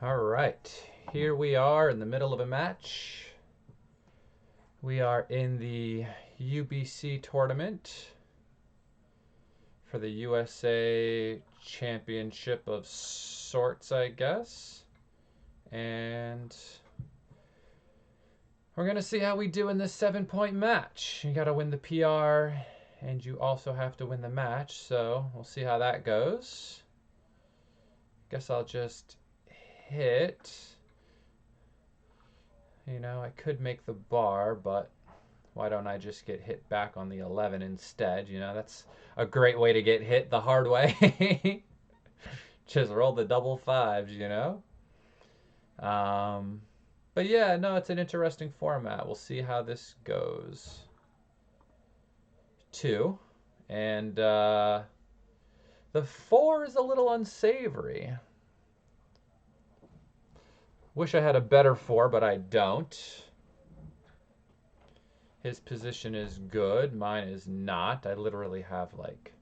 All right, here we are in the middle of a match. We are in the UBC tournament for the USA Championship of sorts, I guess. And we're going to see how we do in this 7-point match. You got to win the PR, and you also have to win the match, so we'll see how that goes. Guess I'll just hit. You know, I could make the bar, but why don't I just get hit back on the 11 instead? You know, that's a great way to get hit the hard way. Just roll the double fives, you know? But yeah, no, it's an interesting format. We'll see how this goes. 2. And the 4 is a little unsavory. Wish I had a better 4, but I don't. His position is good. Mine is not. I literally have, like,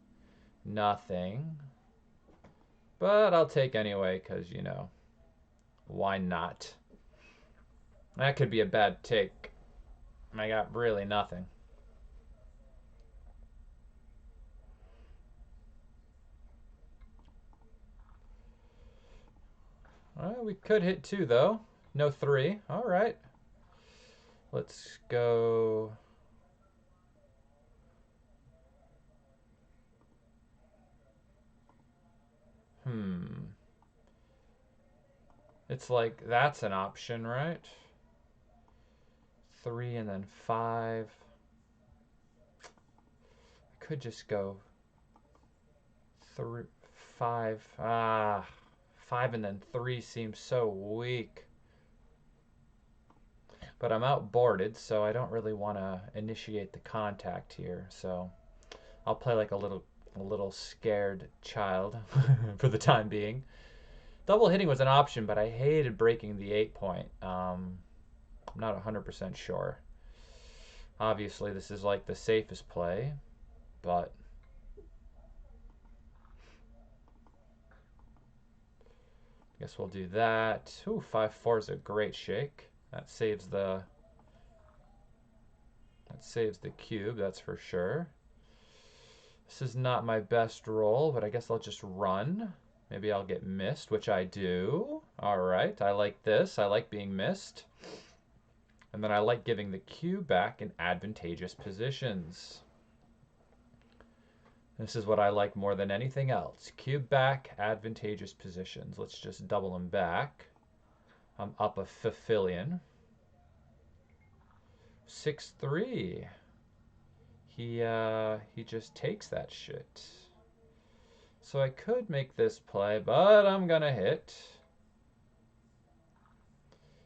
nothing. But I'll take anyway, because, you know, why not? That could be a bad take. I got really nothing. Well, we could hit 2, though. No 3. All right. Let's go. It's like that's an option, right? 3 and then 5. I could just go 3, 5. 5 and then 3 seems so weak. But I'm outboarded, so I don't really want to initiate the contact here. So I'll play like a little scared child for the time being. Double hitting was an option, but I hated breaking the 8-point. I'm not 100% sure. Obviously, this is like the safest play, but I guess we'll do that. Ooh, 5-4 is a great shake. That saves the cube, that's for sure. This is not my best roll, but I guess I'll just run. Maybe I'll get missed, which I do. All right, I like this. I like being missed. And then I like giving the cube back in advantageous positions. This is what I like more than anything else. Cube back, advantageous positions. Let's just double them back. I'm up a Fifillion. 6-3. He just takes that shit. So I could make this play, but I'm gonna hit.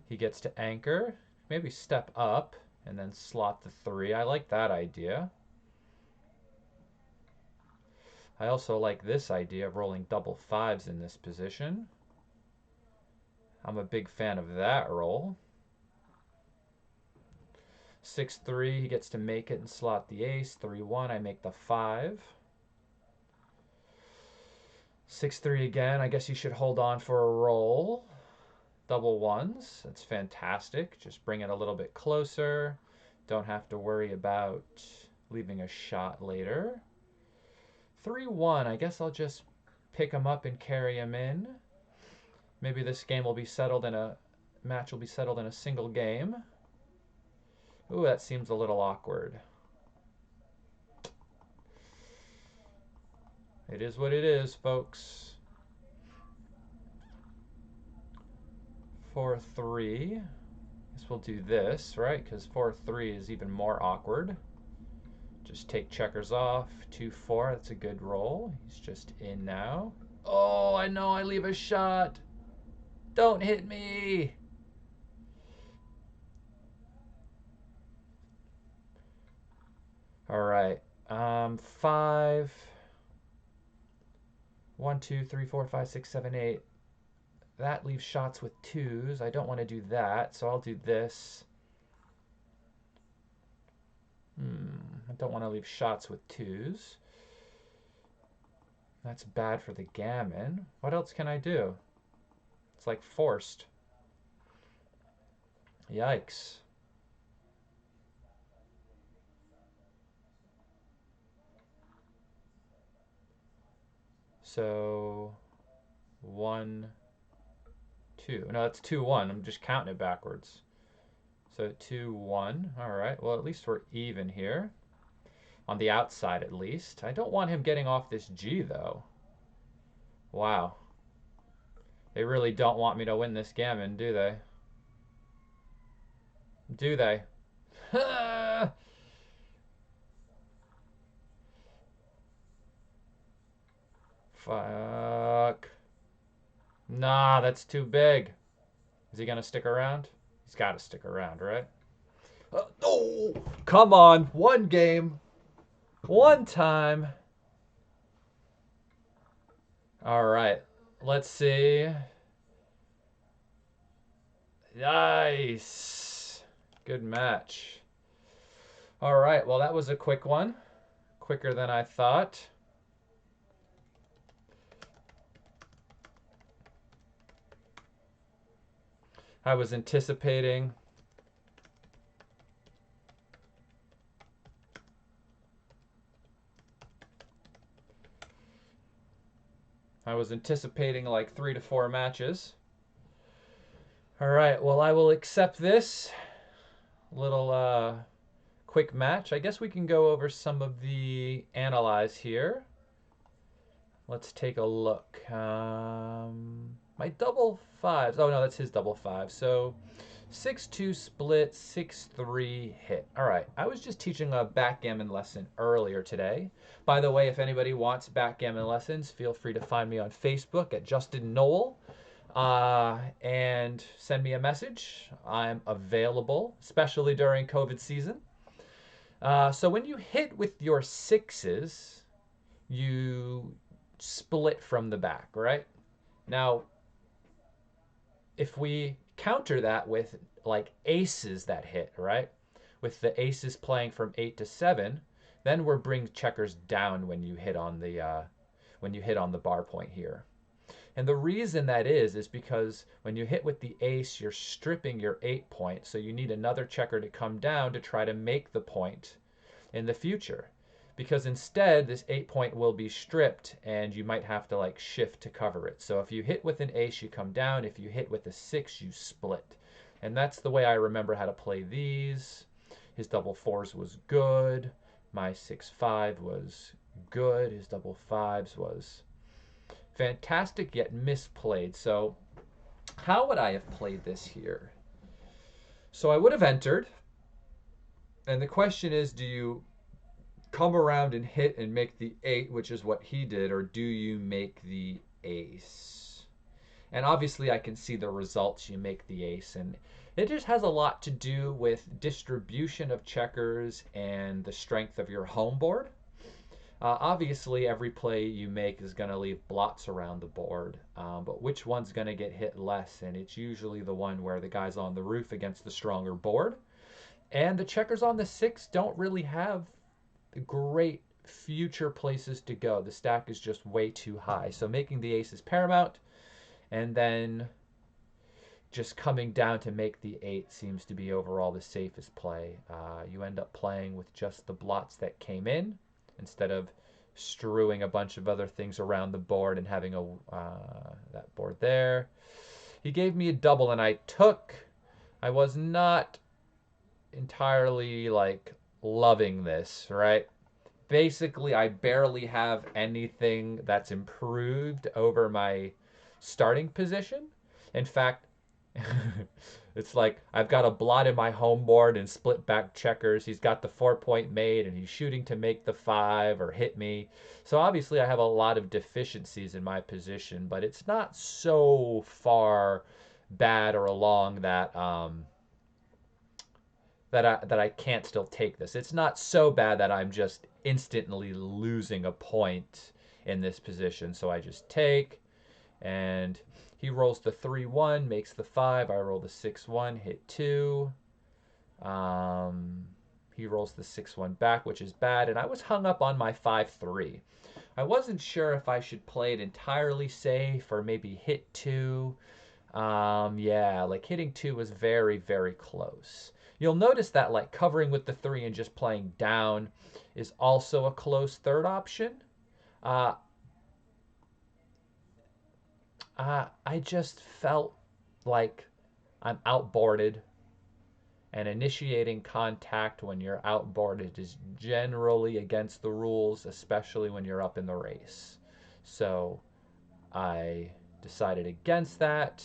He gets to anchor, maybe step up, and then slot the 3. I like that idea. I also like this idea of rolling double 5s in this position. I'm a big fan of that roll. 6-3, he gets to make it and slot the ace. 3-1, I make the 5. 6-3 again, I guess you should hold on for a roll. Double 1s, that's fantastic. Just bring it a little bit closer. Don't have to worry about leaving a shot later. 3-1, I guess I'll just pick him up and carry him in. Maybe this game will be settled in a match will be settled in a single game. Ooh, that seems a little awkward. It is what it is, folks. 4-3. Guess we'll do this, right? Because 4-3 is even more awkward. Just take checkers off. 2-4, that's a good roll. He's just in now. Oh, I know I leave a shot. Don't hit me. All right. 5. 1, 2, 3, 4, 5, 6, 7, 8. That leaves shots with 2s. I don't want to do that, so I'll do this. I don't want to leave shots with 2s. That's bad for the gammon. What else can I do? It's like forced. Yikes. So 1, 2. No, that's 2, 1. I'm just counting it backwards. So 2, 1. All right. Well, at least we're even here. On the outside, at least. I don't want him getting off this G, though. Wow. They really don't want me to win this gammon, do they? Do they? Fuck. Nah, that's too big. Is he gonna stick around? He's gotta stick around, right? Oh! Come on! One game. One time. Alright. Let's see. Nice. Good match. Alright, well that was a quick one. Quicker than I thought. I was anticipating like 3 to 4 matches. Alright, well I will accept this little quick match. I guess we can go over some of the analyze here. Let's take a look. My double fives. Oh no, that's his double five. So 6-2 split, 6-3 hit. All right, I was just teaching a backgammon lesson earlier today. By the way, if anybody wants backgammon lessons, feel free to find me on Facebook at Justin Nowell and send me a message. I'm available, especially during COVID season. So when you hit with your sixes, you split from the back, right? Now, if we counter that with like aces that hit, right? With the aces playing from 8 to 7, then we're bringing checkers down when you hit on the bar point here. And the reason that is because when you hit with the ace, you're stripping your 8 point, so you need another checker to come down to try to make the point in the future. Because instead, this 8 point will be stripped and you might have to like shift to cover it. So if you hit with an ace, you come down. If you hit with a 6, you split. And that's the way I remember how to play these. His double fours was good. My 6-5 was good. His double fives was fantastic yet misplayed. So how would I have played this here? So I would have entered. And the question is, do you come around and hit and make the 8, which is what he did, or do you make the ace? And obviously I can see the results. You make the ace, and it just has a lot to do with distribution of checkers and the strength of your home board. Obviously every play you make is going to leave blots around the board, but which one's going to get hit less? And it's usually the one where the guy's on the roof against the stronger board. And the checkers on the 6 don't really have great future places to go. The stack is just way too high. So making the ace is paramount, and then just coming down to make the 8 seems to be overall the safest play. You end up playing with just the blots that came in instead of strewing a bunch of other things around the board and having that board there. He gave me a double and I took. I was not entirely like loving this, right? Basically, I barely have anything that's improved over my starting position. In fact, it's like I've got a blot in my home board and split back checkers. He's got the 4-point made and he's shooting to make the 5 or hit me. So obviously I have a lot of deficiencies in my position, but it's not so far bad or along that that I can't still take this. It's not so bad that I'm just instantly losing a point in this position. So I just take, and he rolls the 3-1, makes the 5. I roll the 6-1, hit 2. He rolls the 6-1 back, which is bad, and I was hung up on my 5-3. I wasn't sure if I should play it entirely safe or maybe hit 2. Yeah, like hitting 2 was very, very close. You'll notice that like covering with the 3 and just playing down is also a close third option. Uh, I just felt like I'm outboarded, and initiating contact when you're outboarded is generally against the rules, especially when you're up in the race. So I decided against that.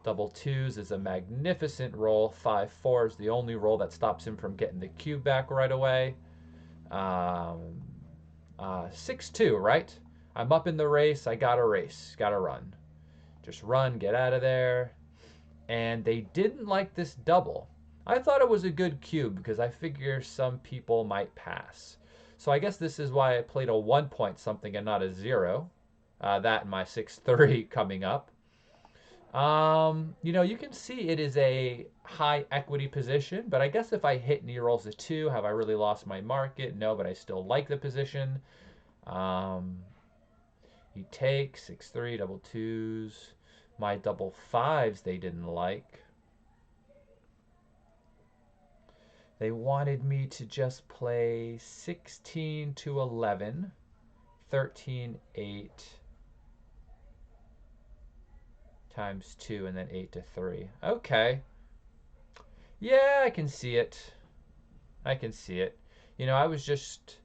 Double twos is a magnificent roll. 5-4 is the only roll that stops him from getting the cube back right away. 6-2, right? I'm up in the race. I got to race. Got to run. Just run, get out of there. And they didn't like this double. I thought it was a good cube because I figure some people might pass. So I guess this is why I played a 1 point something and not a 0. That and my 6-3 coming up. You can see it is a high equity position, but I guess if I hit and he rolls a 2, have I really lost my market? No, but I still like the position. Um, he takes 6-3, double twos. My double fives they didn't like. They wanted me to just play 16 to 11, 13, 8 times 2, and then 8 to 3. Okay. Yeah, I can see it. I can see it. I was just.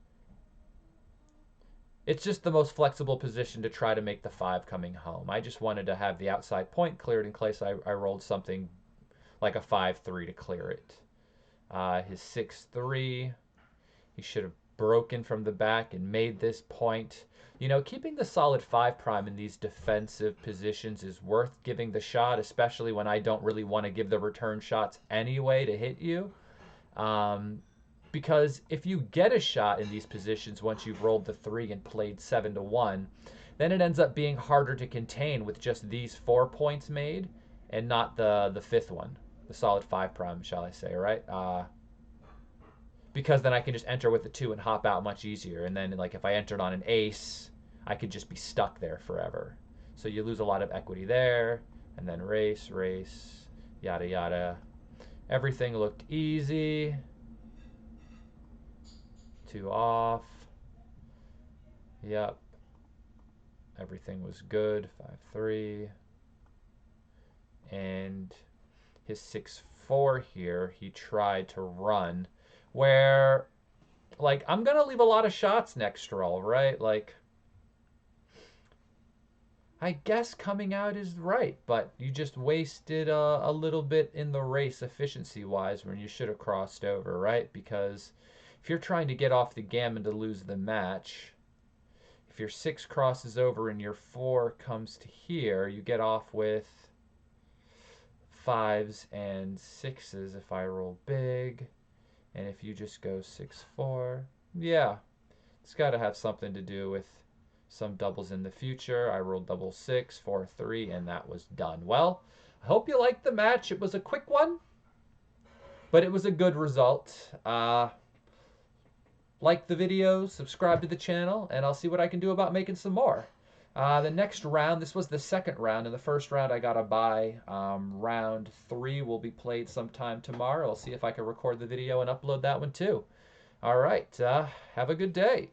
It's just the most flexible position to try to make the 5 coming home. I just wanted to have the outside point cleared in case I rolled something like a 5-3 to clear it. His 6-3, he should have broken from the back and made this point. Keeping the solid 5 prime in these defensive positions is worth giving the shot, especially when I don't really want to give the return shots anyway to hit you. Because if you get a shot in these positions once you've rolled the 3 and played 7 to 1, then it ends up being harder to contain with just these 4 points made and not the fifth one, the solid 5 prime, shall I say, right? Because then I can just enter with the 2 and hop out much easier. And then like if I entered on an ace, I could just be stuck there forever. So you lose a lot of equity there. And then race, yada yada. Everything looked easy. 2 off. Yep. Everything was good. 5-3. And his 6-4 here, he tried to run. Where, like, I'm going to leave a lot of shots next roll, right? Like, I guess coming out is right, but you just wasted a little bit in the race efficiency-wise when you should have crossed over, right? Because if you're trying to get off the gammon to lose the match, if your 6 crosses over and your 4 comes to here, you get off with 5s and 6s if I roll big. And if you just go 6-4, yeah, it's got to have something to do with some doubles in the future. I rolled double 6, 4-3, and that was done. Well, I hope you liked the match. It was a quick one, but it was a good result. Like the video, subscribe to the channel, and I'll see what I can do about making some more. The next round, this was the second round. In the first round, I got a bye. Round 3 will be played sometime tomorrow. I'll see if I can record the video and upload that one too. All right, have a good day.